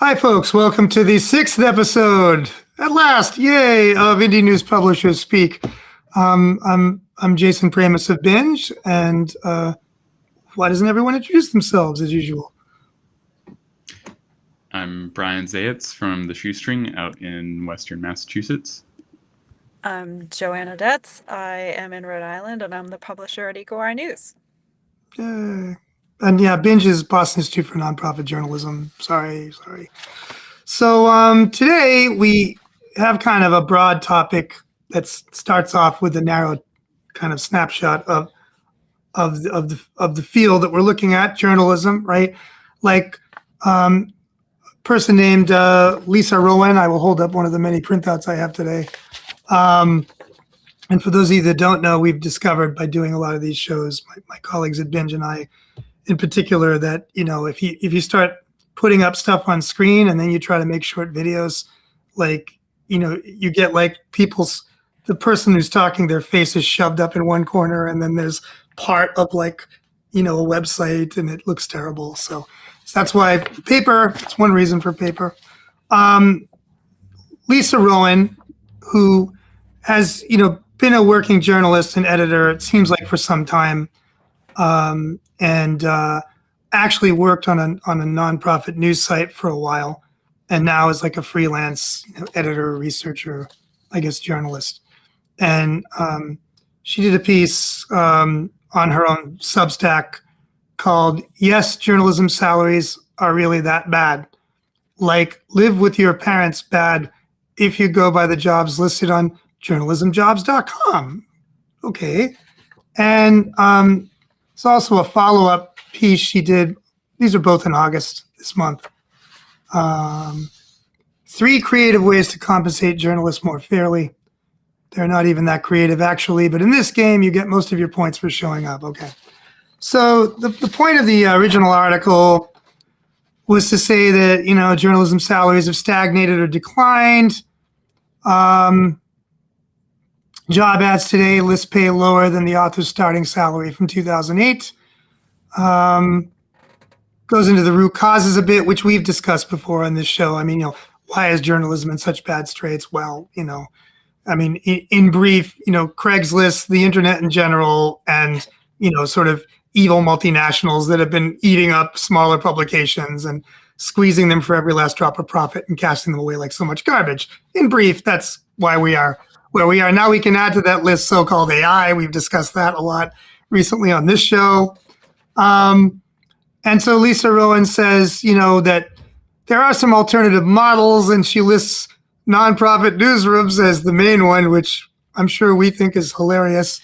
Hi, folks. Welcome to the 6th episode, at last, yay, of Indie News Publishers Speak. I'm Jason Pramas of BINJ, and why doesn't everyone introduce themselves as usual? I'm Brian Zayatz from the Shoestring out in Western Massachusetts. I'm Joanna Detz. I am in Rhode Island, and I'm the publisher at ecoRI News. And yeah, BINJ is Boston Institute for Nonprofit Journalism. Sorry. So today we have kind of a broad topic that starts off with a narrow kind of snapshot of the field that we're looking at, journalism, right? Like person named Lisa Rowan. I will hold up one of the many printouts I have today. And for those of you that don't know, we've discovered by doing a lot of these shows, my colleagues at BINJ and I in particular, that, you know, if you start putting up stuff on screen and then you try to make short videos, like, you know, you get like the person who's talking, their face is shoved up in one corner and then there's part of like, you know, a website and it looks terrible. So that's why paper, it's one reason for paper. Lisa Rowan, who has, you know, been a working journalist and editor, it seems like for some time, and actually worked on a nonprofit news site for a while, and now is like a freelance, you know, editor, researcher, I guess, journalist. And she did a piece on her own Substack called "Yes, Journalism Salaries Are Really That Bad. Like, live with your parents bad if you go by the jobs listed on journalismjobs.com." Okay. And it's also a follow-up piece she did. These are both in August this month. 3 creative ways to compensate journalists more fairly. They're not even that creative, actually, but in this game, you get most of your points for showing up. Okay. So the point of the original article was to say that, you know, journalism salaries have stagnated or declined. Job ads today list pay lower than the author's starting salary from 2008. Goes into the root causes a bit, which we've discussed before on this show. I mean, you know, why is journalism in such bad straits? Well, you know, I mean, in brief, you know, Craigslist, the internet in general, and, you know, sort of evil multinationals that have been eating up smaller publications and squeezing them for every last drop of profit and casting them away like so much garbage. In brief, that's why we are where we are. Now we can add to that list so-called AI. We've discussed that a lot recently on this show. And so Lisa Rowan says, you know, that there are some alternative models, and she lists nonprofit newsrooms as the main one, which I'm sure we think is hilarious.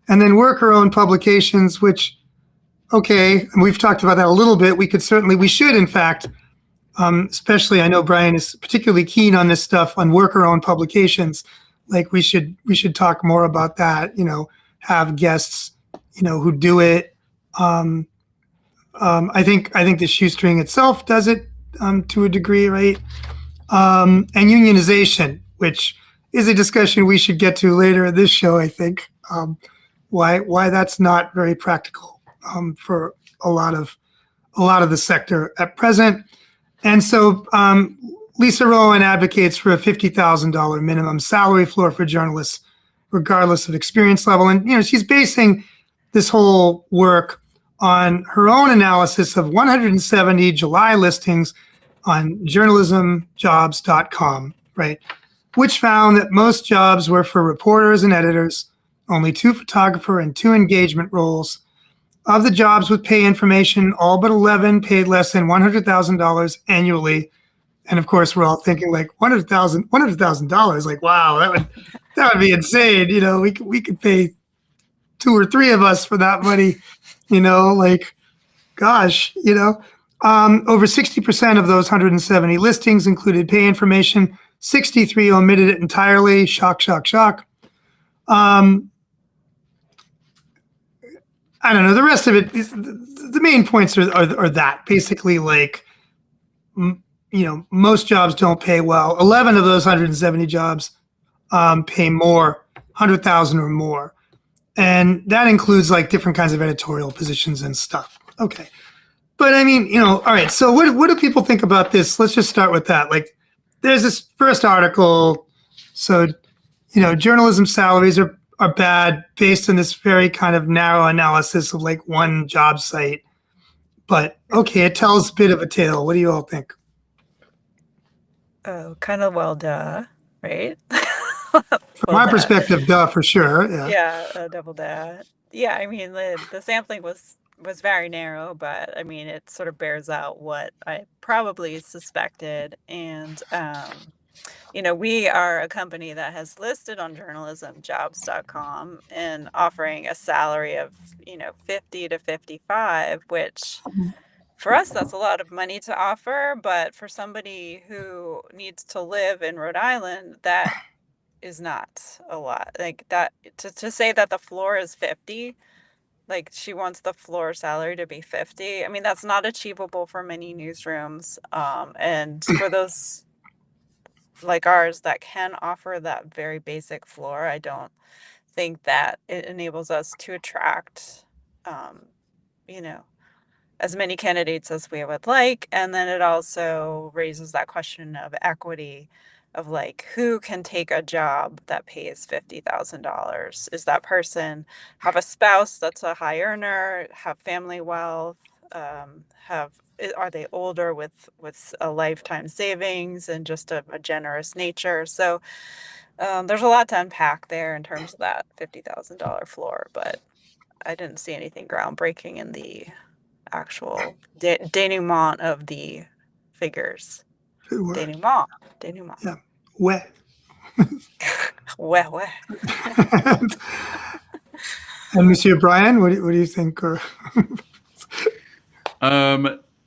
And then worker-owned publications, which, okay, and we've talked about that a little bit. We should, in fact, especially, I know Brian is particularly keen on this stuff, on worker-owned publications. Like we should talk more about that, you know, have guests, you know, who do it. I think the Shoestring itself does it to a degree, right? And unionization, which is a discussion we should get to later in this show, I think. Why that's not very practical for a lot of the sector at present. And so Lisa Rowan advocates for a $50,000 minimum salary floor for journalists, regardless of experience level. And, you know, she's basing this whole work on her own analysis of 170 July listings on journalismjobs.com, right? Which found that most jobs were for reporters and editors, only 2 photographer and 2 engagement roles. Of the jobs with pay information, all but 11 paid less than $100,000 annually. And of course, we're all thinking like $100,000. Like, wow, that would be insane. You know, we could pay 2 or 3 of us for that money. You know, like, gosh, you know, over 60% of those 170 listings included pay information. 63 omitted it entirely. Shock, shock, shock. I don't know. The rest of it, the main points are that basically, like, you know, most jobs don't pay well. 11 of those 170 jobs pay more, 100,000 or more. And that includes like different kinds of editorial positions and stuff. Okay. But I mean, all right. So what do people think about this? Let's just start with that. Like, there's this first article. So, journalism salaries are bad based on this very kind of narrow analysis of like one job site. But okay, it tells a bit of a tale. What do you all think? Oh, kind of well, duh, right? From Well, my duh. perspective, duh, for sure. Yeah. Yeah, double duh. Yeah, I mean, the sampling was very narrow, but I mean, it sort of bears out what I probably suspected. And we are a company that has listed on journalismjobs.com and offering a salary of, 50 to 55, which for us, that's a lot of money to offer. But for somebody who needs to live in Rhode Island, that is not a lot. Like that, to say that the floor is 50, like she wants the floor salary to be 50. I mean, that's not achievable for many newsrooms. And for those like ours that can offer that very basic floor, I don't think that it enables us to attract, um, you know, as many candidates as we would like. And then it also raises that question of equity of like who can take a job that pays $50,000? Is that person have a spouse that's a high earner, have family wealth, are they older with a lifetime savings and just a generous nature? So there's a lot to unpack there in terms of that $50,000 floor, but I didn't see anything groundbreaking in the actual denouement of the figures. Denouement. Yeah. Wet. Well. And Monsieur Brian, what do you think? Or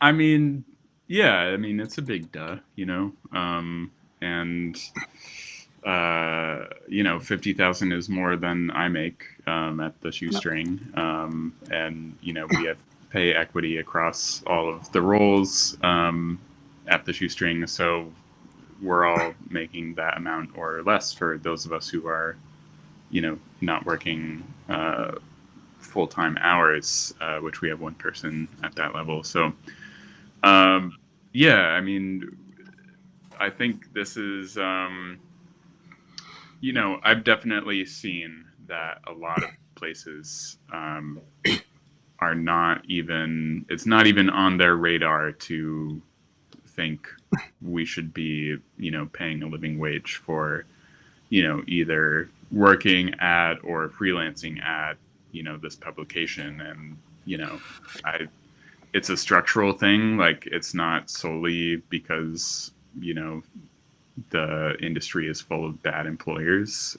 I mean, yeah, I mean, it's a big duh, and 50,000 is more than I make at the Shoestring, and we have pay equity across all of the roles at the Shoestring, so we're all making that amount or less for those of us who are, not working full-time hours, which we have one person at that level. So, yeah, I mean, I think this is, I've definitely seen that a lot of places are not even, it's not even on their radar to think we should be, paying a living wage for, either working at or freelancing at, this publication. And, it's a structural thing. Like, it's not solely because, the industry is full of bad employers.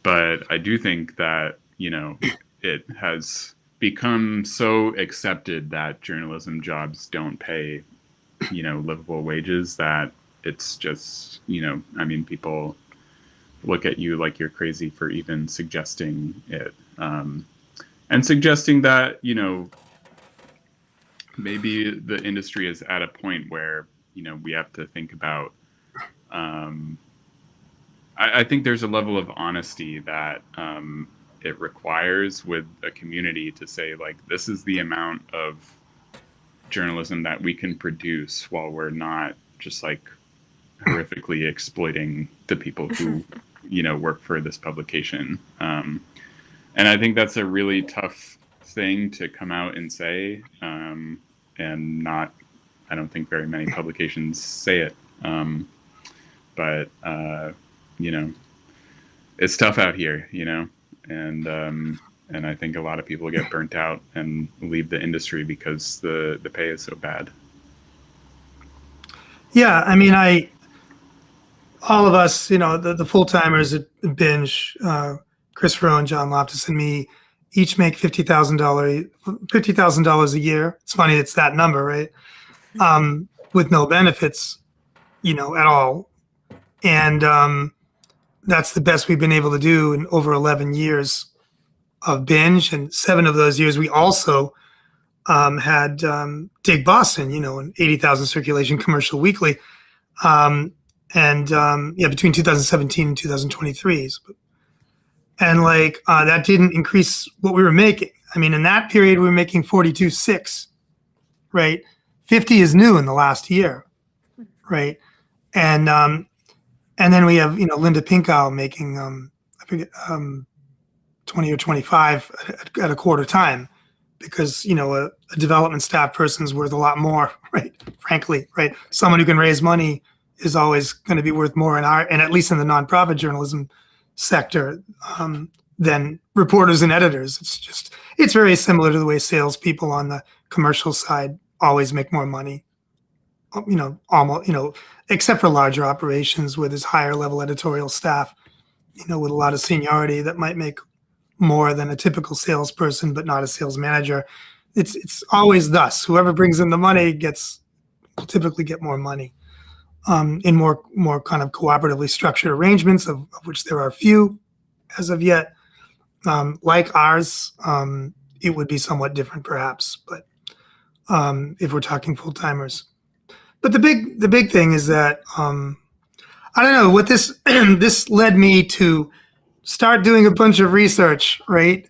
But I do think that, it has become so accepted that journalism jobs don't pay, livable wages that it's just, I mean, people look at you like you're crazy for even suggesting it. And suggesting that, maybe the industry is at a point where, we have to think about, I think there's a level of honesty that it requires with a community to say, like, this is the amount of journalism that we can produce while we're not just like horrifically exploiting the people who, work for this publication. And I think that's a really tough thing to come out and say, and I don't think very many publications say it. But it's tough out here, and I think a lot of people get burnt out and leave the industry because the pay is so bad. yeah, I mean, all of us, the full timers at BINJ, Chris Rowe and John Loftus and me, each make $50,000 a year. It's funny, it's that number, right? With no benefits, at all. And that's the best we've been able to do in over 11 years of BINJ. And 7 of those years, we also had Dig Boston, an 80,000 circulation commercial weekly. Between 2017 and 2023. And that didn't increase what we were making. I mean, in that period, we were making 42.6 right? 50 is new in the last year, right? And then we have, Linda Pinkow making, I forget, 20 or 25 at a quarter time, because, a development staff person's worth a lot more, right? Frankly, right? Someone who can raise money is always going to be worth more and at least in the nonprofit journalism sector, than reporters and editors. It's very similar to the way salespeople on the commercial side always make more money, almost, except for larger operations where there's higher level editorial staff, with a lot of seniority that might make more than a typical salesperson, but not a sales manager. It's always thus. Whoever brings in the money will typically get more money, in more kind of cooperatively structured arrangements, of which there are few as of yet. Like ours, it would be somewhat different perhaps, but if we're talking full timers. But the big thing is that I don't know what this this led me to start doing a bunch of research, right?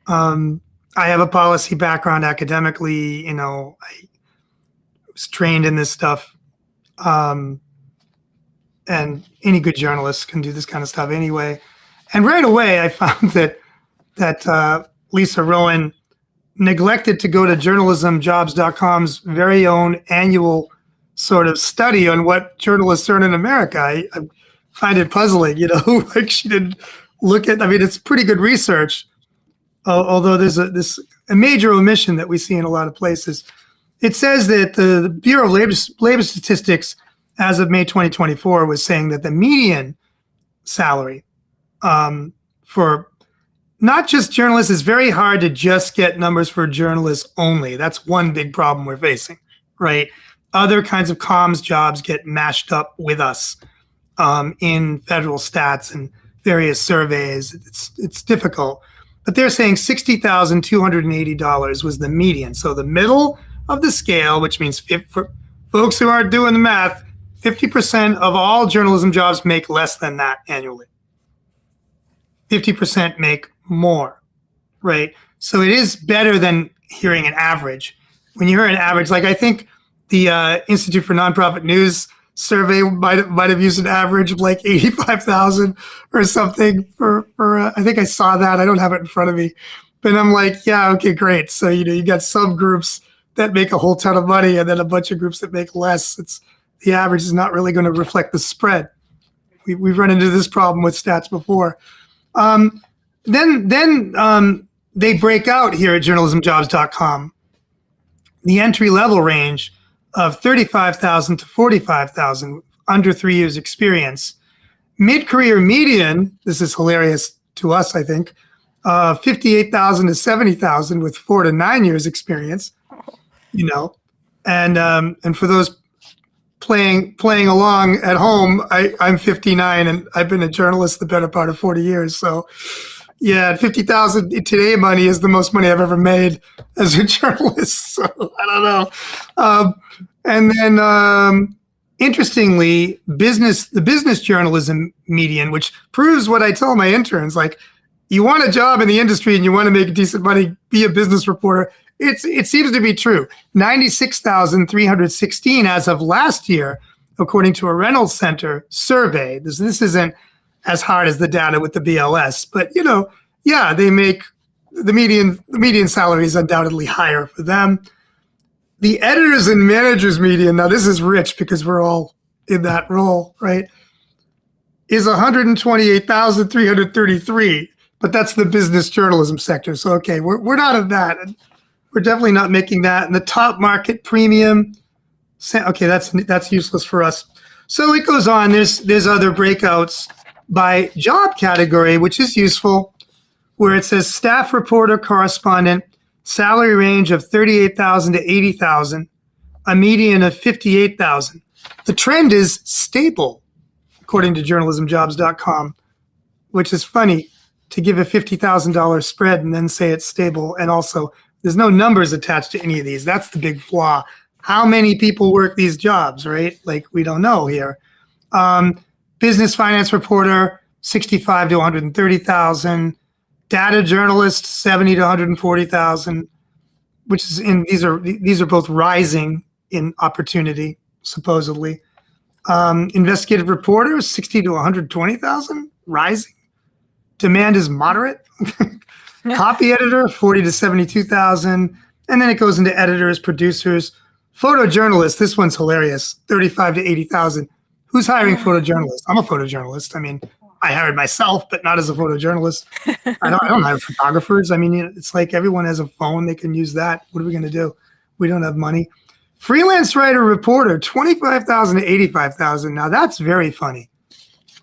I have a policy background academically, I was trained in this stuff. And any good journalist can do this kind of stuff anyway. And right away, I found that Lisa Rowan neglected to go to journalismjobs.com's very own annual sort of study on what journalists earn in America. I find it puzzling, like she didn't look at. I mean, it's pretty good research, although there's a major omission that we see in a lot of places. It says that the Bureau of Labor Statistics, as of May 2024, was saying that the median salary for not just journalists, is very hard to just get numbers for journalists only. That's one big problem we're facing, right? Other kinds of comms jobs get mashed up with us in federal stats and various surveys. It's difficult. But they're saying $60,280 was the median. So the middle of the scale, which means for folks who aren't doing the math, 50% of all journalism jobs make less than that annually. 50% make more, right? So it is better than hearing an average. When you hear an average, like I think the Institute for Nonprofit News survey might have used an average of like 85,000 or something for I think I saw that. I don't have it in front of me, but I'm like, yeah, okay, great. So you got some groups that make a whole ton of money and then a bunch of groups that make less. The average is not really going to reflect the spread. We've run into this problem with stats before. Then they break out here at journalismjobs.com the entry level range of 35,000 to 45,000 under 3 years experience. Mid-career median, this is hilarious to us, I think, 58,000 to 70,000 with 4 to 9 years experience, and for those playing along at home, I'm 59 and I've been a journalist the better part of 40 years. So yeah, 50,000 today money is the most money I've ever made as a journalist. So I don't know. And then interestingly, the business journalism median, which proves what I tell my interns, like you want a job in the industry and you want to make decent money, be a business reporter. It seems to be true. 96,316 as of last year, according to a Reynolds Center survey. This isn't as hard as the data with the BLS, but yeah, they make the median salary is undoubtedly higher for them. The editors and managers median, now this is rich because we're all in that role, right? Is 128,333, but that's the business journalism sector. So okay, we're not in that. We're definitely not making that. And the top market premium, okay, that's useless for us. So it goes on. There's other breakouts by job category, which is useful, where it says staff reporter correspondent, salary range of 38,000 to 80,000, a median of 58,000. The trend is stable, according to journalismjobs.com, which is funny to give a $50,000 spread and then say it's stable. And also, there's no numbers attached to any of these. That's the big flaw. How many people work these jobs, right? Like, we don't know here. Business finance reporter, 65 to 130,000. Data journalist, 70 to 140,000. which is in these are both rising in opportunity, supposedly. Investigative reporters, 60 to 120,000, rising. Demand is moderate. Copy editor, 40 to 72,000. And then it goes into editors, producers. Photojournalists, this one's hilarious, 35 to 80,000. Who's hiring photojournalists? I'm a photojournalist. I mean, I hired myself, but not as a photojournalist. I don't hire photographers. I mean, it's like everyone has a phone. They can use that. What are we going to do? We don't have money. Freelance writer reporter, 25,000 to 85,000. Now that's very funny.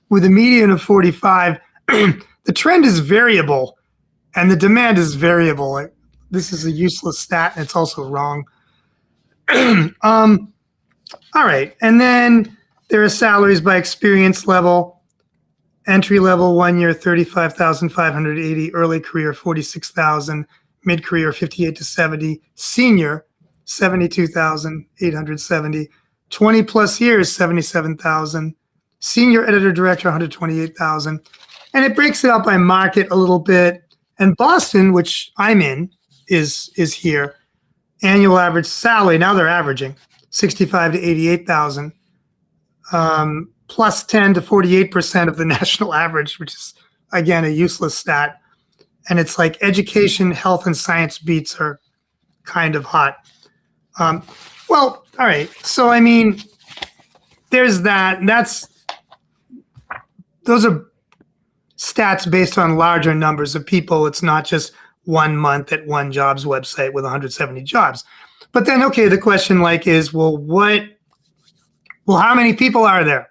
With a median of 45, the trend is variable and the demand is variable. Like, this is a useless stat and it's also wrong. All right. And then there are salaries by experience level. Entry level 1 year, 35,580. Early career, 46,000. Mid career, 58 to 70. Senior, 72,870. 20 plus years, 77,000. Senior editor director, 128,000. And it breaks it out by market a little bit. And Boston, which I'm in, is here. Annual average salary, now they're averaging 65 to 88,000. Plus 10 to 48% of the national average, which is, again, a useless stat. And it's like education, health, and science beats are kind of hot. Well, all right. So, I mean, there's that. Those are stats based on larger numbers of people. It's not just 1 month at one jobs website with 170 jobs. But then, okay, the question is, well, how many people are there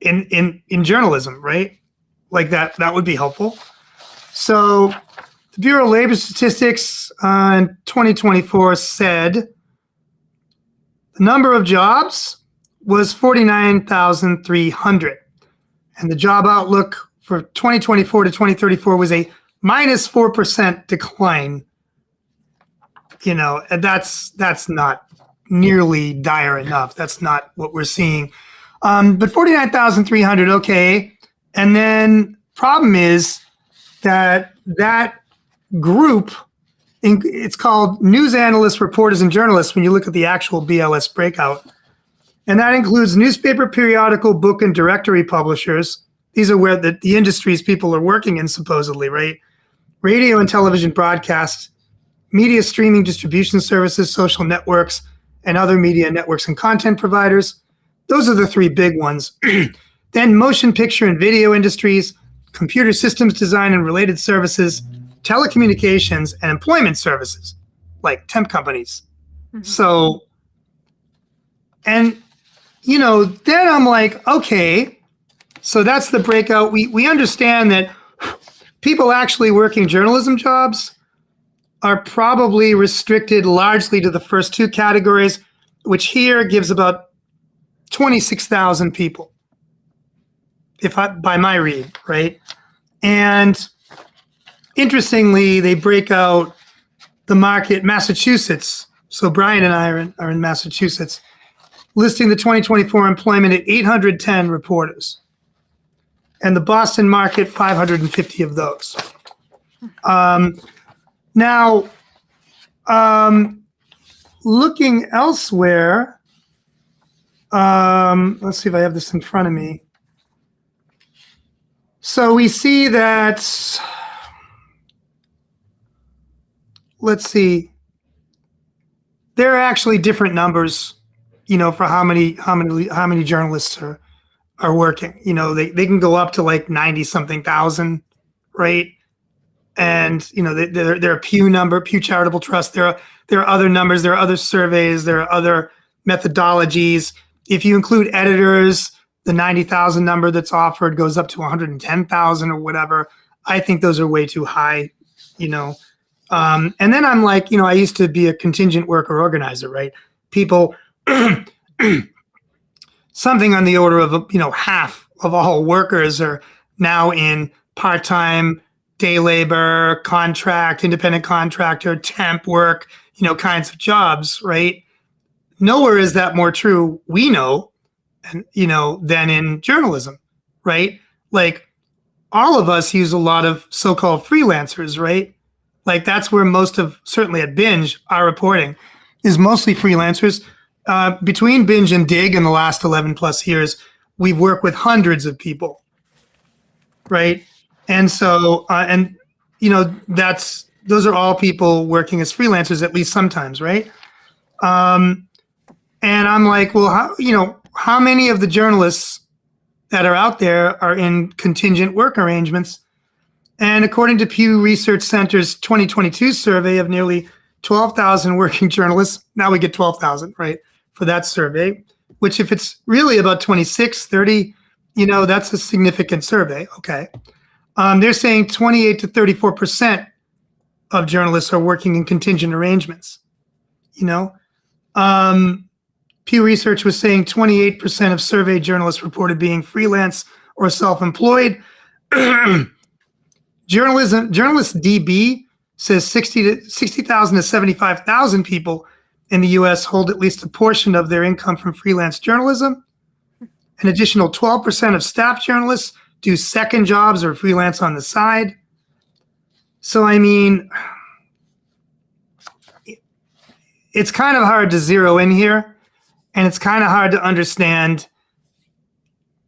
in journalism, right? Like that would be helpful. So the Bureau of Labor Statistics in 2024 said the number of jobs was 49,300. And the job outlook for 2024 to 2034 was a minus 4% decline. And that's not nearly dire enough. That's not what we're seeing. But 49,300, okay. And then problem is that group, it's called news analysts, reporters, and journalists when you look at the actual BLS breakout. And that includes newspaper, periodical, book, and directory publishers. These are where the industries people are working in, supposedly, right? Radio and television broadcasts, media streaming distribution services, social networks, and other media networks and content providers. Those are the three big ones. Then motion picture and video industries, computer systems design and related services, telecommunications, and employment services, like temp companies. Mm-hmm. So, and, then I'm like, okay, so that's the breakout. We understand that people actually working journalism jobs are probably restricted largely to the first two categories, which here gives about 26,000 people, by my read, right? And interestingly, they break out the market, Massachusetts. So Brian and I are in Massachusetts, listing the 2024 employment at 810 reporters. And the Boston market, 550 of those. Now, looking elsewhere, let's see if I have this in front of me. So we see that, let's see, there are actually different numbers, for how many journalists are working. They can go up to like 90-something thousand, right? And there are Pew Charitable Trust. There are other numbers. There are other surveys. There are other methodologies. If you include editors, the 90,000 number that's offered goes up to 110,000 or whatever. I think those are way too high, And then I'm like, I used to be a contingent worker organizer, right? People, something on the order of, half of all workers are now in part-time, day labor, contract, independent contractor, temp work, kinds of jobs, right? Nowhere is that more true, we know, and than in journalism, right? Like all of us use a lot of so-called freelancers, right? Like that's where most of, certainly at BINJ, our reporting is mostly freelancers. Between BINJ and Dig in the last 11 plus years, we've worked with hundreds of people, right? And so, those are all people working as freelancers at least sometimes, right? And I'm like, well, how many of the journalists that are out there are in contingent work arrangements? And according to Pew Research Center's 2022 survey of nearly 12,000 working journalists, now we get 12,000, right, for that survey, which if it's really about 26, 30, that's a significant survey, okay. They're saying 28 to 34% of journalists are working in contingent arrangements, Pew Research was saying 28% of surveyed journalists reported being freelance or self-employed. Journalist DB says 60,000 to 75,000 people in the US hold at least a portion of their income from freelance journalism. An additional 12% of staff journalists do second jobs or freelance on the side. So, I mean, it's kind of hard to zero in here. And it's kind of hard to understand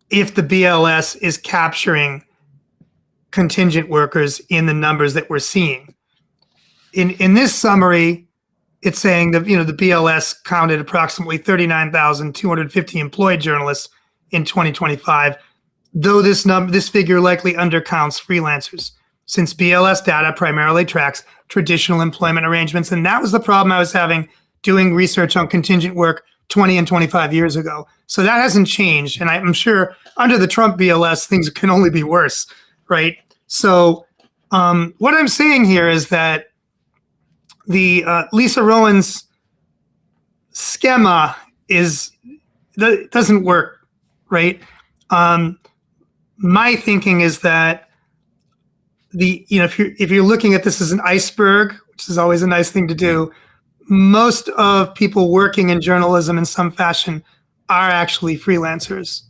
if the BLS is capturing contingent workers in the numbers that we're seeing. In this summary, it's saying that the BLS counted approximately 39,250 employed journalists in 2025, though this figure likely undercounts freelancers, since BLS data primarily tracks traditional employment arrangements. And that was the problem I was having doing research on contingent work 20 and 25 years ago. So that hasn't changed. And I'm sure under the Trump BLS, things can only be worse, right? So what I'm saying here is that the Lisa Rowan's schema doesn't work, right? My thinking is that if you're looking at this as an iceberg, which is always a nice thing to do, most of people working in journalism in some fashion are actually freelancers.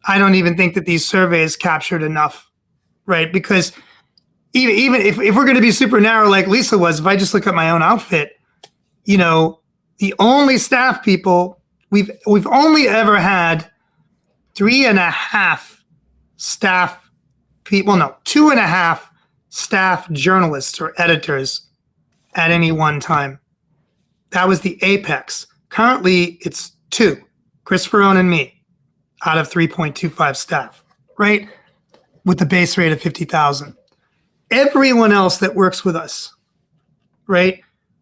I don't even think that these surveys captured enough, right? Because even if we're going to be super narrow like Lisa was, if I just look at my own outfit, the only staff people, we've only ever had 3.5 staff people, 2.5 staff journalists or editors at any one time. That was the apex. Currently, it's 2, Chris Ferrone and me, out of 3.25 staff, right? With the base rate of 50,000. Everyone else that works with us, right?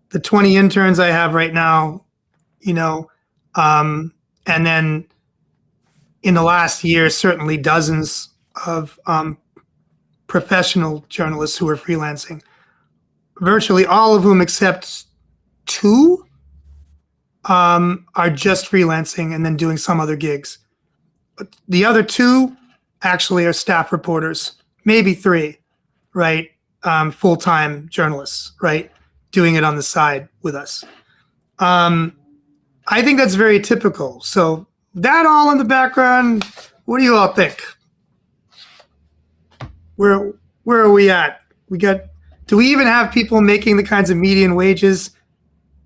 The 20 interns I have right now, and then in the last year, certainly dozens of professional journalists who are freelancing. Virtually all of whom except 2 are just freelancing and then doing some other gigs. But the other 2 actually are staff reporters, maybe 3, right? Full-time journalists, right? Doing it on the side with us. I think that's very typical. So that all in the background, what do you all think? Where are we at? Do we even have people making the kinds of median wages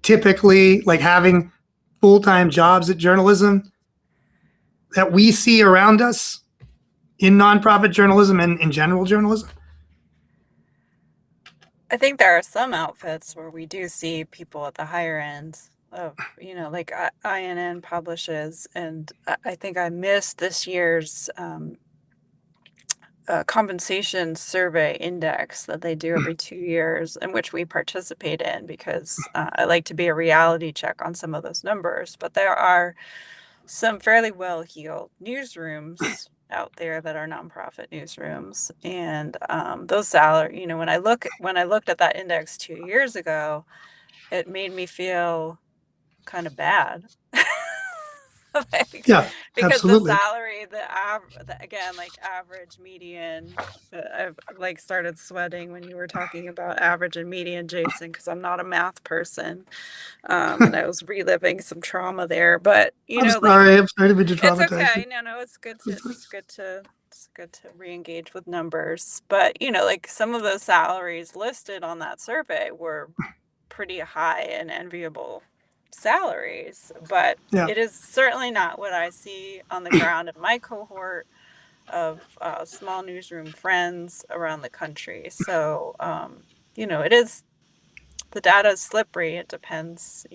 typically, like having full-time jobs at journalism that we see around us in nonprofit journalism and in general journalism? I think there are some outfits where we do see people at the higher end of, like INN publishes, and I think I missed this year's compensation survey index that they do every 2 years, in which we participate in, because I like to be a reality check on some of those numbers. But there are some fairly well-heeled newsrooms out there that are nonprofit newsrooms, and those salary, when I looked at that index 2 years ago, it made me feel kind of bad. Yeah, because absolutely. the salary, again, like average, median, I've like started sweating when you were talking about average and median, Jason, because I'm not a math person, and I was reliving some trauma there. But I'm sorry to be it's traumatized. okay. No, it's good to It's good to re-engage with numbers. But, like some of those salaries listed on that survey were pretty high and enviable salaries, but Yeah. it is certainly not what I see on the ground in my cohort of small newsroom friends around the country. So, it is, the data is slippery. It depends,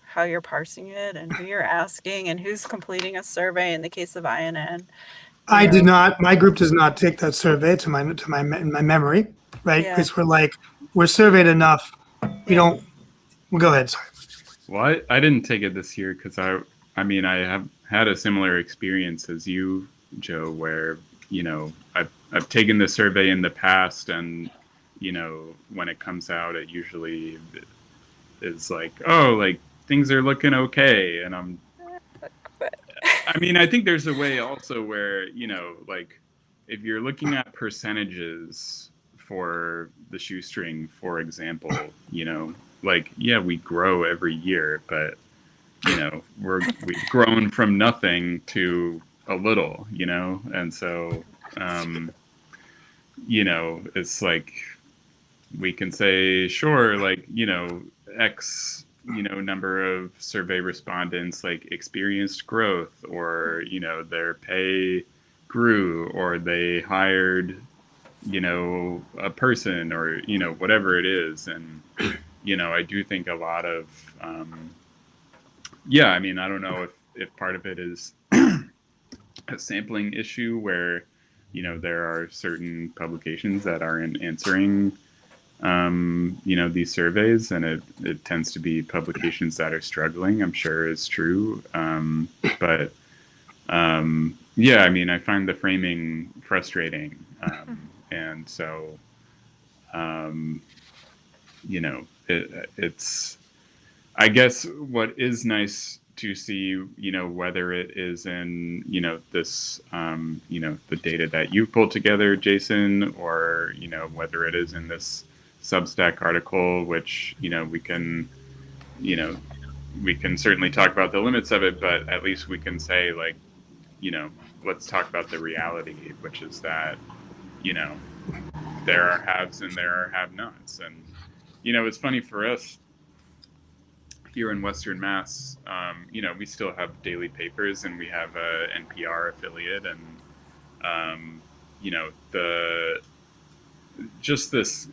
how you're parsing it and who you're asking and who's completing a survey in the case of INN. I did not. My group does not take that survey to my memory, right? Yeah, Because we're surveyed enough. We yeah, don't. Well, go ahead. Sorry. Well, I didn't take it this year because I mean, I have had a similar experience as you, Joe, where, I've taken the survey in the past, and, when it comes out, it usually is like, oh, like things are looking okay. And but I mean, I think there's a way also where, like if you're looking at percentages for the Shoestring, for example, like, yeah, we grow every year, but, we've grown from nothing to a little, and so, it's like we can say, sure, like, X, number of survey respondents like experienced growth, or, their pay grew, or they hired, a person, or, whatever it is. And, I do think a lot of, yeah, I mean, I don't know if part of it is a sampling issue where, there are certain publications that aren't answering, these surveys, and it tends to be publications that are struggling, I'm sure is true. But yeah, I mean, I find the framing frustrating. And so, it's, I guess what is nice to see, whether it is in, this, the data that you pulled together, Jason, or, whether it is in this Substack article, which, we can certainly talk about the limits of it, but at least we can say, like, let's talk about the reality, which is that, there are haves and there are have-nots. And, it's funny for us here in Western Mass, we still have daily papers, and we have a NPR affiliate, and,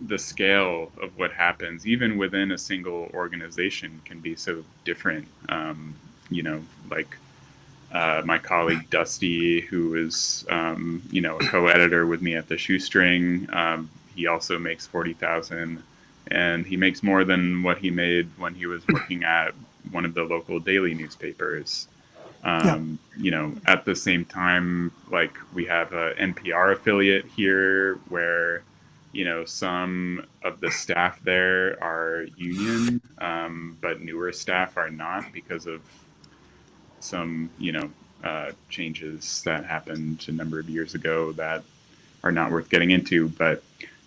the scale of what happens even within a single organization can be so different. Like my colleague Dusty, who is a co-editor with me at the Shoestring, he also makes $40,000, and he makes more than what he made when he was working at one of the local daily newspapers. At the same time, like, we have a NPR affiliate here where, some of the staff there are union, but newer staff are not because of some, changes that happened a number of years ago that are not worth getting into. But,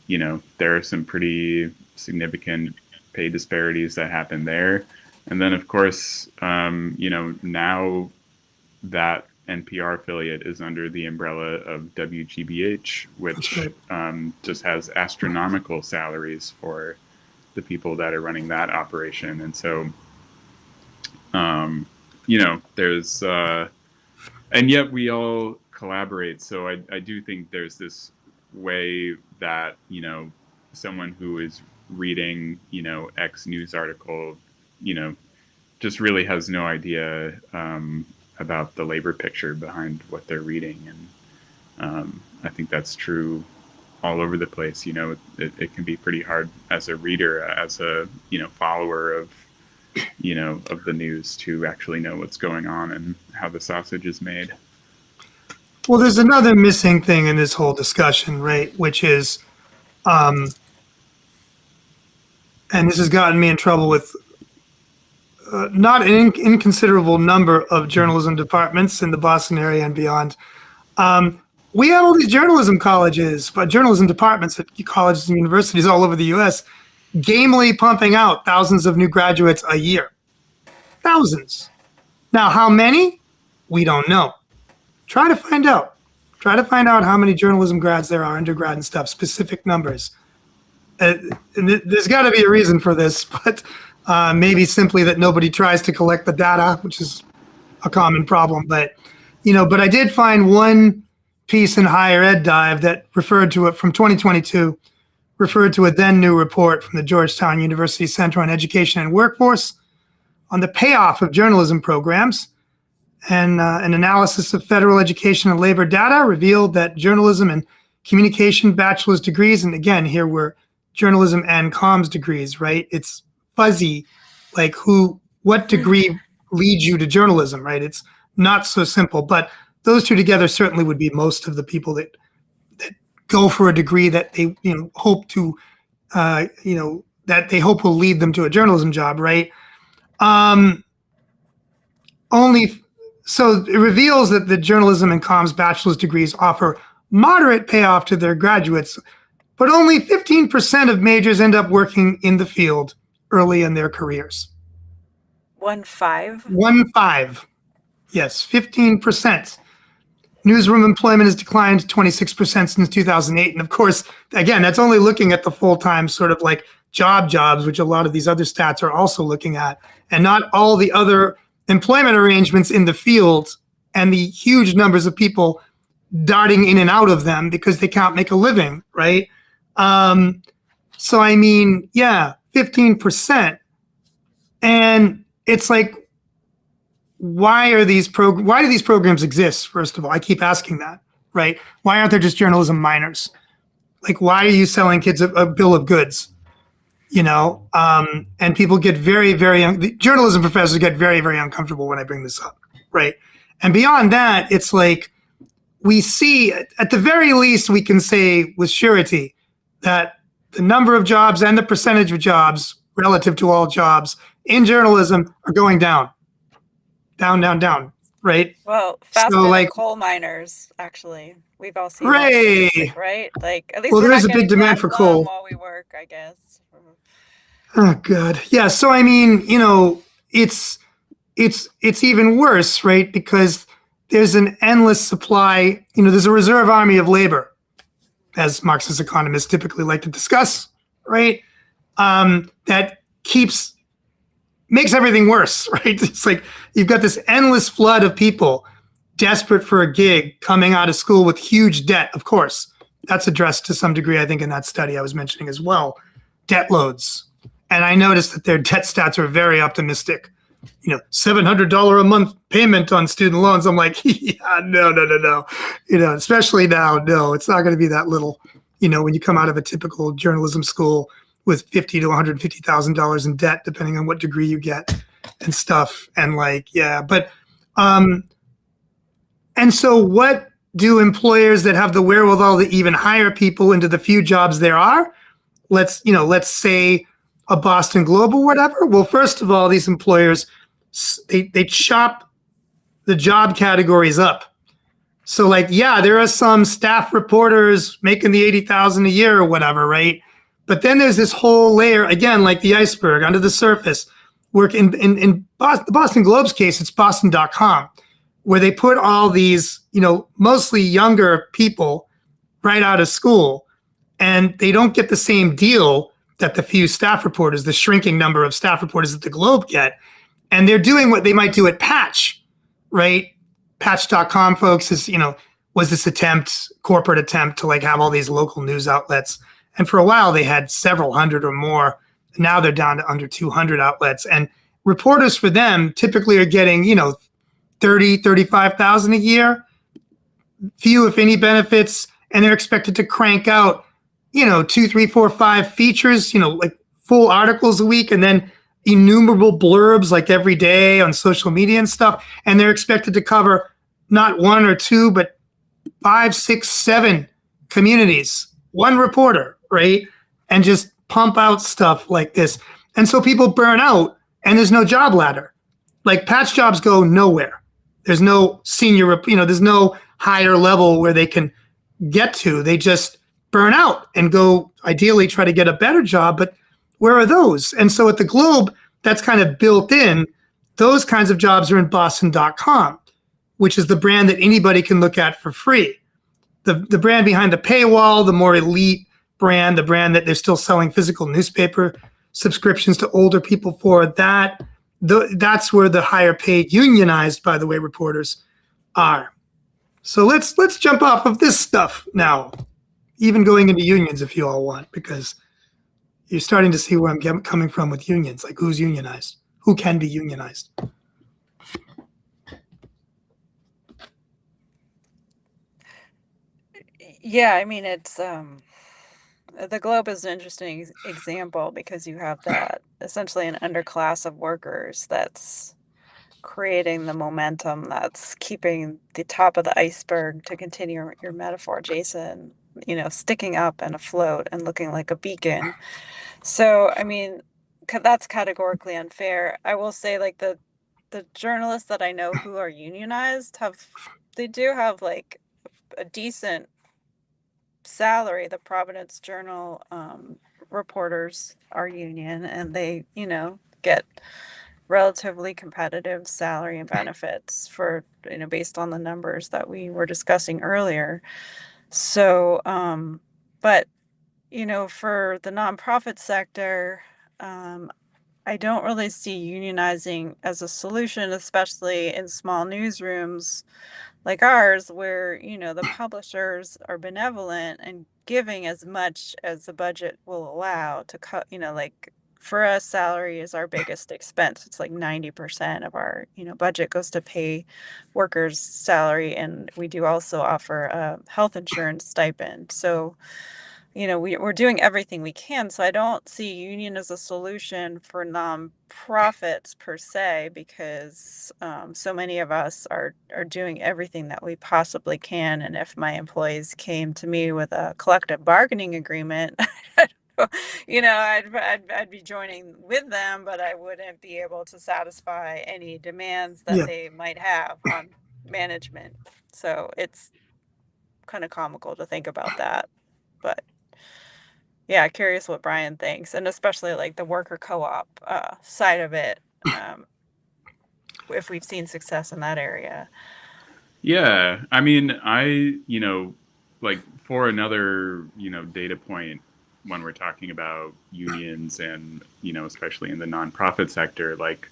there are some pretty significant pay disparities that happen there. And then, of course, now that NPR affiliate is under the umbrella of WGBH, which just has astronomical salaries for the people that are running that operation. And so, there's, and yet we all collaborate. So I do think there's this way that, someone who is reading, X news article, just really has no idea about the labor picture behind what they're reading. And I think that's true all over the place. It can be pretty hard as a reader, as a, follower of, of the news, to actually know what's going on and how the sausage is made. Well, there's another missing thing in this whole discussion, right? Which is, and this has gotten me in trouble with not an inconsiderable number of journalism departments in the Boston area and beyond. We have all these journalism colleges, journalism departments at colleges and universities all over the U.S., gamely pumping out thousands of new graduates a year. Thousands. Now, how many? We don't know. Try to find out. Try to find out how many journalism grads there are, undergrad and stuff, specific numbers. And there's got to be a reason for this, but maybe simply that nobody tries to collect the data, which is a common problem. But but I did find one piece in Higher Ed Dive that referred to it from 2022, referred to a then new report from the Georgetown University Center on Education and Workforce on the payoff of journalism programs. And an analysis of federal education and labor data revealed that journalism and communication bachelor's degrees, and again, here we're journalism and comms degrees, right? It's fuzzy, like what degree leads you to journalism, right? It's not so simple, but those two together certainly would be most of the people that go for a degree that they hope to, that they hope will lead them to a journalism job, right? So it reveals that the journalism and comms bachelor's degrees offer moderate payoff to their graduates, but only 15% of majors end up working in the field early in their careers. 1.5? Yes, 15%. Newsroom employment has declined 26% since 2008. And of course, again, that's only looking at the full-time sort of like jobs, which a lot of these other stats are also looking at, and not all the other employment arrangements in the field and the huge numbers of people darting in and out of them because they can't make a living, right? So I mean, yeah, 15%. And it's like, why do these programs exist? First of all, I keep asking that, right? Why aren't there just journalism minors? Like, why are you selling kids a bill of goods? And people get very, the journalism professors get very, very uncomfortable when I bring this up, right? And beyond that, it's like, we see, at the very least, we can say with surety that the number of jobs and the percentage of jobs relative to all jobs in journalism are going down, right? Well, faster than coal miners, actually. We've all seen right? That, right? Like, at least there is a big demand for coal while we work, I guess. Oh God, yeah. So I mean, it's even worse, right? Because there's an endless supply. There's a reserve army of labor, as Marxist economists typically like to discuss, right? That makes everything worse, right? It's like you've got this endless flood of people desperate for a gig coming out of school with huge debt. Of course, that's addressed to some degree, I think, in that study I was mentioning as well. Debt loads. And I noticed that their debt stats are very optimistic. $700 a month payment on student loans. I'm like, yeah, no. Especially now, no, it's not going to be that little. When you come out of a typical journalism school with $50,000 to $150,000 in debt, depending on what degree you get and stuff. And like, yeah, but and so what do employers that have the wherewithal to even hire people into the few jobs there are? Let's say a Boston Globe or whatever. Well, first of all, these employers, they chop the job categories up. So like, yeah, there are some staff reporters making the $80,000 a year or whatever, right? But then there's this whole layer, again, like the iceberg under the surface. Work in the Boston Globe's case, it's Boston.com, where they put all these, mostly younger people right out of school, and they don't get the same deal that the few staff reporters, the shrinking number of staff reporters that the Globe get. And they're doing what they might do at Patch, right? Patch.com, folks, was this corporate attempt to like have all these local news outlets. And for a while they had several hundred or more. Now they're down to under 200 outlets. And reporters for them typically are getting, 30, 35,000 a year, few, if any, benefits. And they're expected to crank out, 2, 3, 4, 5 features, like full articles a week, and then innumerable blurbs like every day on social media and stuff. And they're expected to cover not 1 or 2, but 5, 6, 7 communities, one reporter, right? And just pump out stuff like this. And so people burn out and there's no job ladder. Like patch jobs go nowhere. There's no senior, there's no higher level where they can get to. They just burn out and go ideally try to get a better job. But where are those? And so at the Globe, that's kind of built in. Those kinds of jobs are in Boston.com, which is the brand that anybody can look at for free. the brand behind the paywall, the more elite brand, the brand that they're still selling physical newspaper subscriptions to older people for, that's where the higher paid unionized, by the way, reporters are. So let's jump off of this stuff now, even going into unions if you all want, because you're starting to see where I'm coming from with unions, like who's unionized, who can be unionized. Yeah, I mean, it's the Globe is an interesting example because you have that essentially an underclass of workers that's creating the momentum that's keeping the top of the iceberg, to continue your metaphor, Jason, sticking up and afloat and looking like a beacon. So, I mean, that's categorically unfair. I will say, like, the journalists that I know who are unionized they do have like a decent salary. The Providence Journal reporters are union, and they, get relatively competitive salary and benefits for, based on the numbers that we were discussing earlier. So, but, for the nonprofit sector, I don't really see unionizing as a solution, especially in small newsrooms like ours, where, the publishers are benevolent and giving as much as the budget will allow to cut, like for us, salary is our biggest expense. It's like 90% of our, budget goes to pay workers' salary. And we do also offer a health insurance stipend. So, we're doing everything we can. So I don't see union as a solution for nonprofits per se, because so many of us are doing everything that we possibly can. And if my employees came to me with a collective bargaining agreement, I'd be joining with them, but I wouldn't be able to satisfy any demands that Yeah. they might have on management. So it's kind of comical to think about that. But yeah, curious what Brian thinks, and especially like the worker co-op side of it, if we've seen success in that area. Yeah, I mean, like for another, data point when we're talking about unions and, especially in the nonprofit sector, like,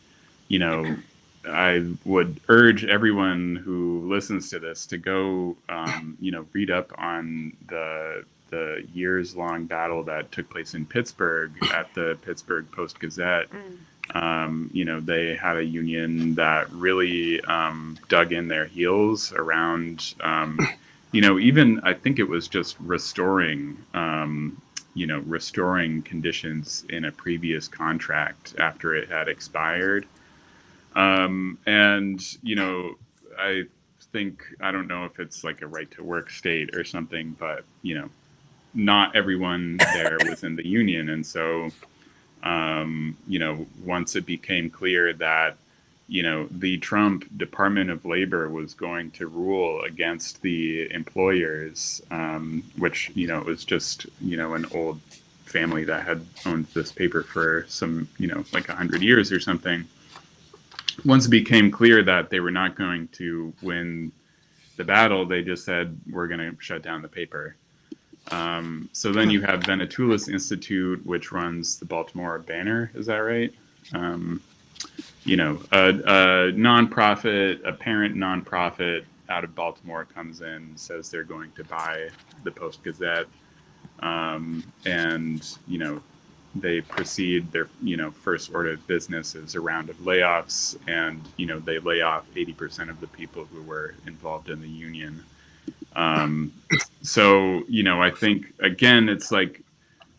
I would urge everyone who listens to this to go, read up on the years-long battle that took place in Pittsburgh at the Pittsburgh Post-Gazette. They had a union that really dug in their heels around, even I think it was just restoring conditions in a previous contract after it had expired. I think, I don't know if it's like a right to work state or something, but, not everyone there was in the union. And so, once it became clear that, the Trump Department of Labor was going to rule against the employers, which, was just, an old family that had owned this paper for some, like 100 years or something. Once it became clear that they were not going to win the battle, they just said, we're going to shut down the paper. So then you have Venetoulis Institute, which runs the Baltimore Banner. Is that right? A nonprofit, a parent nonprofit out of Baltimore comes in, says they're going to buy the Post-Gazette. They proceed, their, first order of business is a round of layoffs, and, they lay off 80% of the people who were involved in the union. So, I think, again, it's like,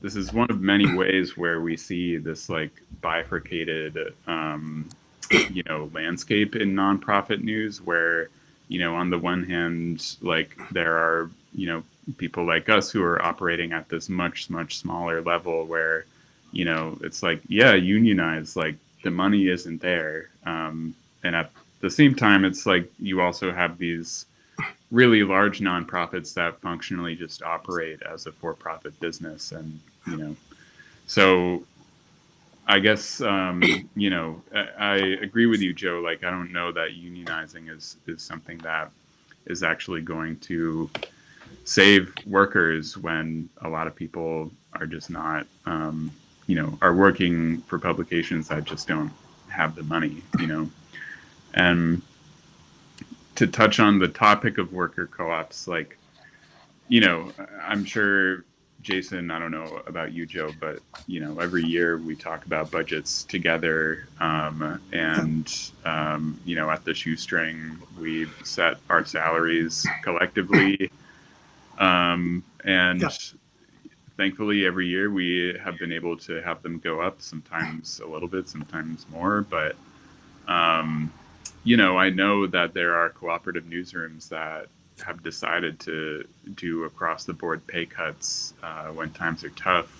this is one of many ways where we see this like bifurcated, landscape in nonprofit news where, on the one hand, like there are, people like us who are operating at this much, much smaller level where, it's like, yeah, unionize, like the money isn't there. And at the same time, it's like you also have these really large nonprofits that functionally just operate as a for-profit business. And, so I guess, I agree with you, Joe. Like, I don't know that unionizing is something that is actually going to save workers when a lot of people are just not, are working for publications that just don't have the money, And to touch on the topic of worker co-ops, like, I'm sure, Jason, I don't know about you, Joe, but, every year we talk about budgets together. At the Shoestring, we set our salaries collectively. Thankfully, every year we have been able to have them go up, sometimes a little bit, sometimes more. But, I know that there are cooperative newsrooms that have decided to do across the board pay cuts when times are tough.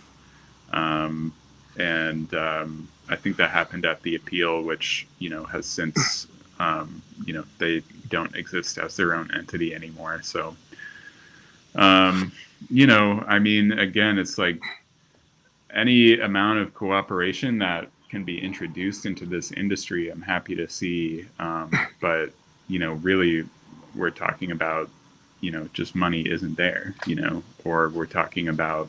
I think that happened at the Appeal, which, has since, they don't exist as their own entity anymore. So, again, it's like any amount of cooperation that can be introduced into this industry, I'm happy to see. But, really, we're talking about, just money isn't there, or we're talking about,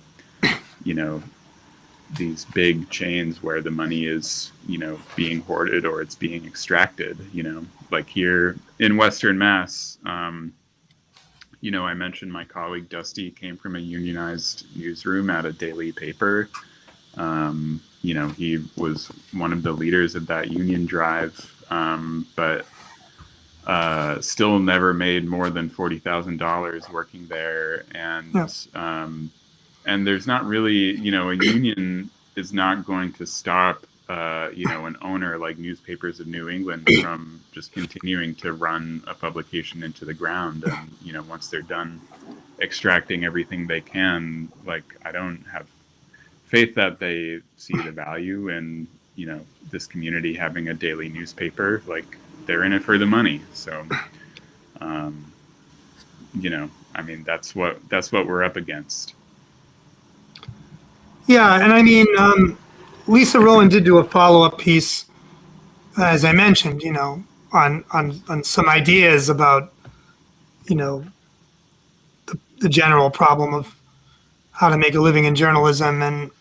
these big chains where the money is, being hoarded or it's being extracted, like here in Western Mass. I mentioned my colleague Dusty came from a unionized newsroom at a daily paper. He was one of the leaders of that union drive, but still never made more than $40,000 working there. And there's not really, a union is not going to stop, an owner like Newspapers of New England from just continuing to run a publication into the ground. And, once they're done extracting everything they can, like, I don't have faith that they see the value in, this community having a daily newspaper. Like, they're in it for the money. So, that's what we're up against. Yeah, and Lisa Rowan did do a follow-up piece, as I mentioned, on some ideas about, the general problem of how to make a living in journalism. And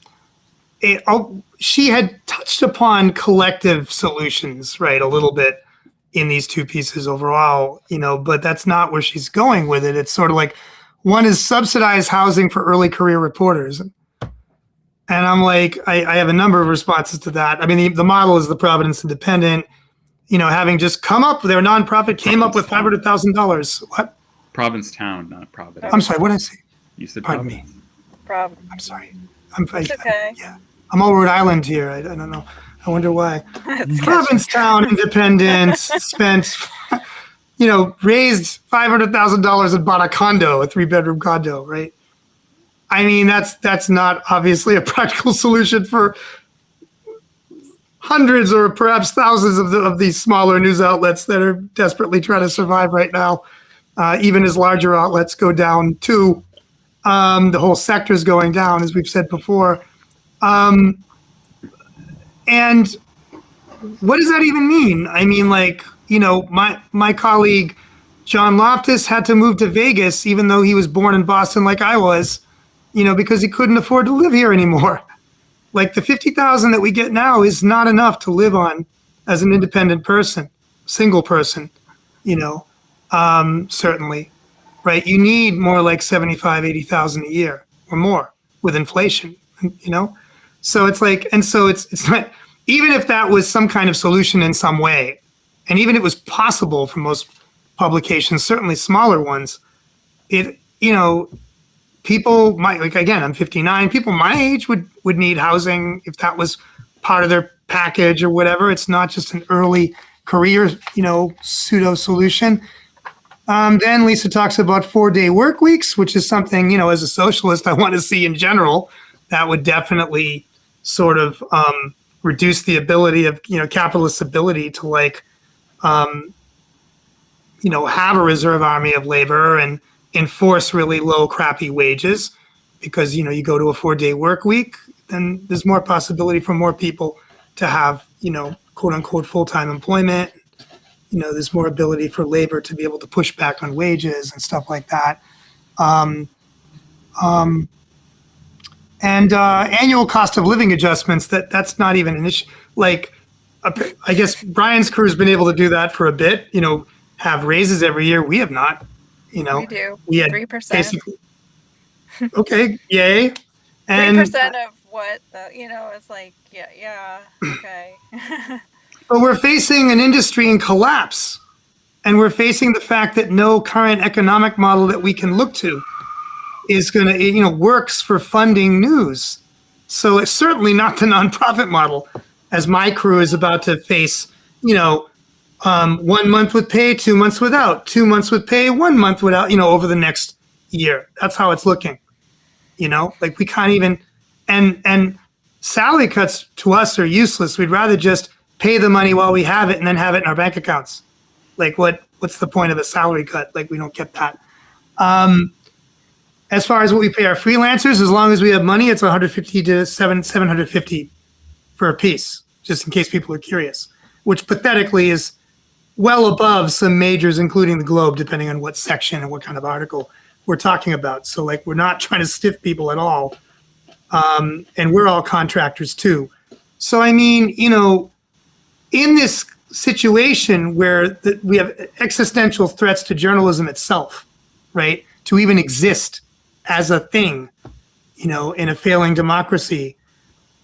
she had touched upon collective solutions, right, a little bit in these two pieces overall, but that's not where she's going with it. It's sort of like, one is subsidized housing for early career reporters. And I'm like, I have a number of responses to that. I mean, the model is the Providence Independent, having just come up, their nonprofit came up with $500,000. What? Provincetown, not Providence. I'm sorry, what did I say? You said Pardon me. Providence. I'm sorry. It's okay. Yeah, I'm all Rhode Island here. I don't know. I wonder why. Provincetown Independent spent, raised $500,000 and bought a condo, a 3-bedroom condo, right? I mean, that's not obviously a practical solution for hundreds or perhaps thousands of these smaller news outlets that are desperately trying to survive right now. Even as larger outlets go down too, the whole sector is going down, as we've said before. And what does that even mean? I mean, like, my colleague John Loftus had to move to Vegas, even though he was born in Boston, like I was. Because he couldn't afford to live here anymore. Like, the $50,000 that we get now is not enough to live on as an independent person, single person, certainly, right? You need more like $75,000, $80,000 a year or more with inflation, So it's like, and so it's not, even if that was some kind of solution in some way, and even if it was possible for most publications, certainly smaller ones, people might, like, again, I'm 59, people my age would need housing if that was part of their package or whatever. It's not just an early career, pseudo solution. Then Lisa talks about 4-day work weeks, which is something, as a socialist, I want to see in general. That would definitely sort of reduce the ability of, capitalists' ability to, like, have a reserve army of labor and enforce really low, crappy wages, because, you go to a 4-day work week, then there's more possibility for more people to have, quote unquote, full-time employment. There's more ability for labor to be able to push back on wages and stuff like that. Um, um, and annual cost of living adjustments, that's not even an issue. Like, I guess Brian's crew has been able to do that for a bit, have raises every year. We have not, We do. we had 3%. basically, okay, yay. And 3% of what, it's like, yeah, okay. but we're facing an industry in collapse, and we're facing the fact that no current economic model that we can look to is going to, works for funding news. So it's certainly not the nonprofit model, as my crew is about to face, 1 month with pay, 2 months without, 2 months with pay, 1 month without, over the next year. That's how it's looking. Like we can't even, and salary cuts to us are useless. We'd rather just pay the money while we have it and then have it in our bank accounts. Like what's the point of a salary cut? Like we don't get that. As far as what we pay our freelancers, as long as we have money, it's 150 to 750 for a piece, just in case people are curious, which pathetically is well above some majors, including the Globe, depending on what section and what kind of article we're talking about. So like, we're not trying to stiff people at all. And we're all contractors too. So, I mean, in this situation where we have existential threats to journalism itself, right? To even exist as a thing, in a failing democracy,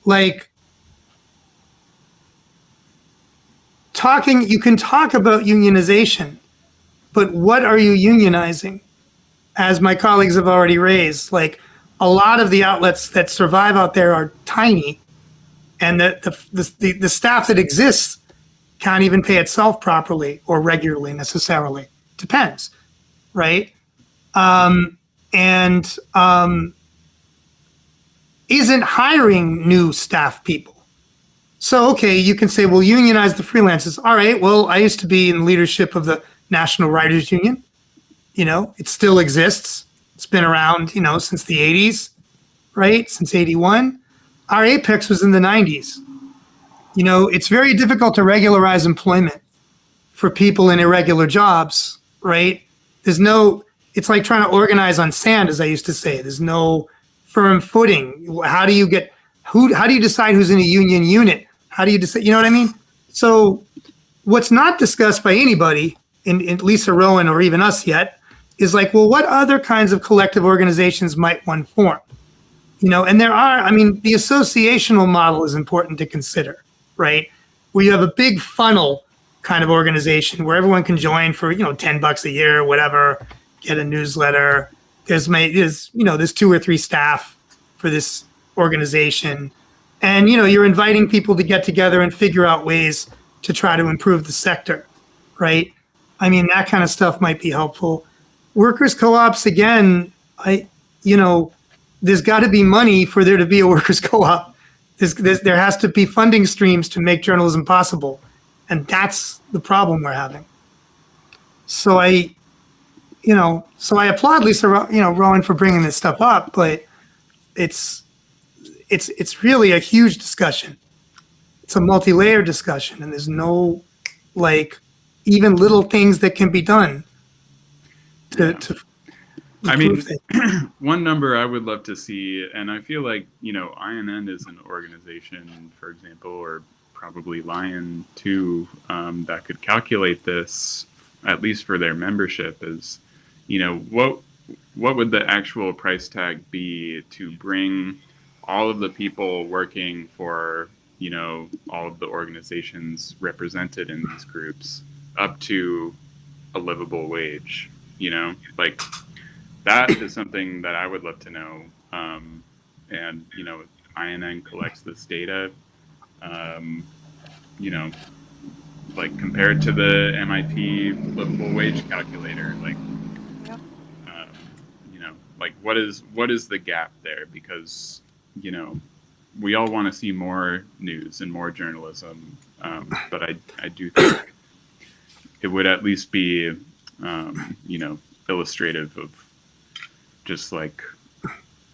like you can talk about unionization, but what are you unionizing? As my colleagues have already raised, like a lot of the outlets that survive out there are tiny, and the staff that exists can't even pay itself properly or regularly necessarily. Depends, right? And isn't hiring new staff people. So, okay, you can say, well, unionize the freelancers. All right, well, I used to be in leadership of the National Writers Union. It still exists. It's been around, since the 80s, right? Since 81. Our apex was in the 90s. It's very difficult to regularize employment for people in irregular jobs, right? It's like trying to organize on sand, as I used to say. There's no firm footing. How do you decide who's in a union unit? How do you decide, you know what I mean? So what's not discussed by anybody, in Lisa Rowan or even us yet, is like, well, what other kinds of collective organizations might one form? And there are, the associational model is important to consider, right? Where you have a big funnel kind of organization where everyone can join for, $10 a year, whatever, get a newsletter. There's 2 or 3 staff for this organization. And, you're inviting people to get together and figure out ways to try to improve the sector, right? That kind of stuff might be helpful. Workers' co-ops, again, there's got to be money for there to be a workers' co-op. There has to be funding streams to make journalism possible. And that's the problem we're having. So I applaud Lisa, Rowan for bringing this stuff up, but it's really a huge discussion. It's a multi-layered discussion, and there's no, even little things that can be done to one number I would love to see, and I feel like, INN is an organization, for example, or probably Lion too, that could calculate this, at least for their membership, is, what would the actual price tag be to bring all of the people working for, all of the organizations represented in these groups up to a livable wage, that is something that I would love to know. And, INN collects this data, compared to the MIT livable wage calculator, what is the gap there? Because, we all want to see more news and more journalism. But I do think it would at least be, illustrative of just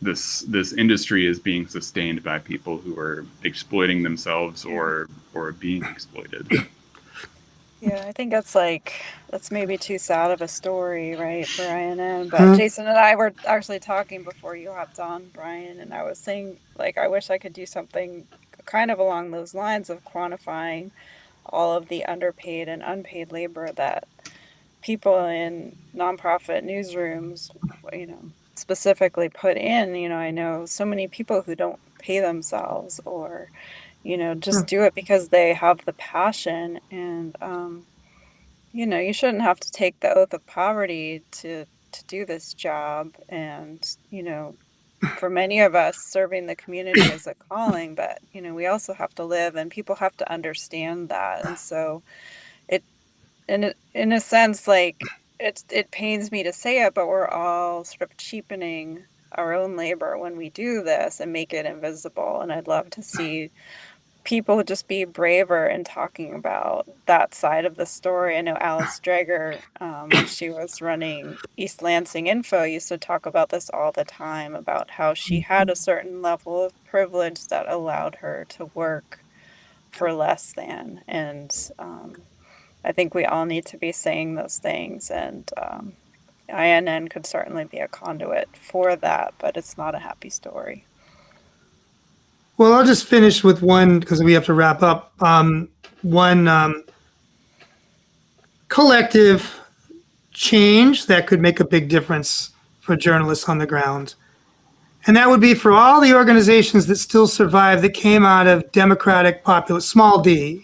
this industry is being sustained by people who are exploiting themselves or being exploited. Yeah. Yeah, I think that's maybe too sad of a story, right, for INN. But Jason and I were actually talking before you hopped on, Brian, and I was saying, like, I wish I could do something kind of along those lines of quantifying all of the underpaid and unpaid labor that people in nonprofit newsrooms, specifically put in. I know so many people who don't pay themselves, or just do it because they have the passion. And you shouldn't have to take the oath of poverty to do this job. And for many of us, serving the community is a calling, but we also have to live, and people have to understand that. And so in a sense, like, it pains me to say it, but we're all sort of cheapening our own labor when we do this and make it invisible. And I'd love to see people just be braver in talking about that side of the story. I know Alice Dreger, when she was running East Lansing Info, used to talk about this all the time, about how she had a certain level of privilege that allowed her to work for less than. And I think we all need to be saying those things, and INN could certainly be a conduit for that, but it's not a happy story. Well, I'll just finish with one, because we have to wrap up. One collective change that could make a big difference for journalists on the ground. And that would be for all the organizations that still survive that came out of democratic, populist, small d,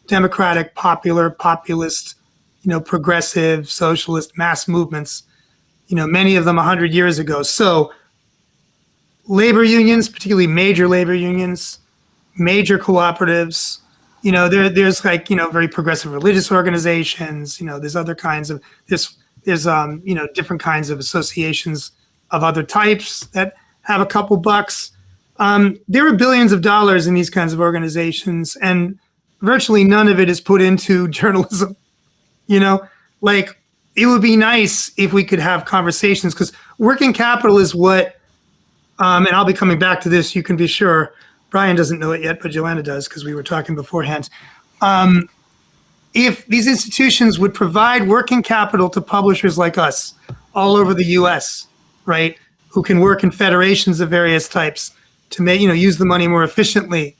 democratic, popular, populist, progressive, socialist mass movements, many of them 100 years ago. So labor unions, particularly major labor unions, major cooperatives, there's very progressive religious organizations, there's other kinds of, there's different kinds of associations of other types that have a couple bucks. There are billions of dollars in these kinds of organizations, and virtually none of it is put into journalism. Like, it would be nice if we could have conversations, because working capital is what, and I'll be coming back to this, you can be sure. Brian doesn't know it yet, but Joanna does, because we were talking beforehand. If these institutions would provide working capital to publishers like us all over the US, right, who can work in federations of various types to make, use the money more efficiently,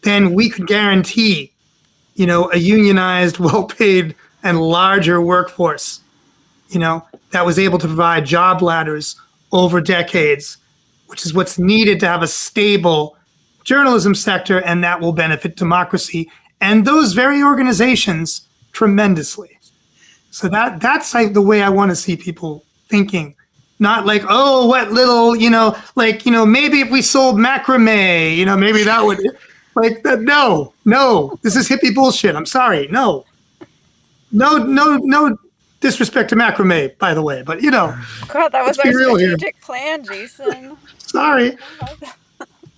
then we could guarantee, a unionized, well-paid, and larger workforce, that was able to provide job ladders over decades, which is what's needed to have a stable journalism sector, and that will benefit democracy and those very organizations tremendously. So that's the way I want to see people thinking. Not like, oh, what little, maybe if we sold macrame, maybe that would, like that. No, this is hippie bullshit. I'm sorry. No disrespect to macrame, by the way, but God, that was our strategic plan, Jason. Sorry.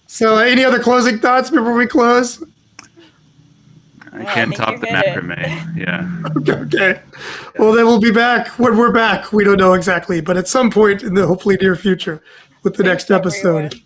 So any other closing thoughts before we close? I can't top the macrame. Yeah. Okay. Well, then we'll be back when we're back. We don't know exactly, but at some point in the hopefully near future with the next episode. Everyone.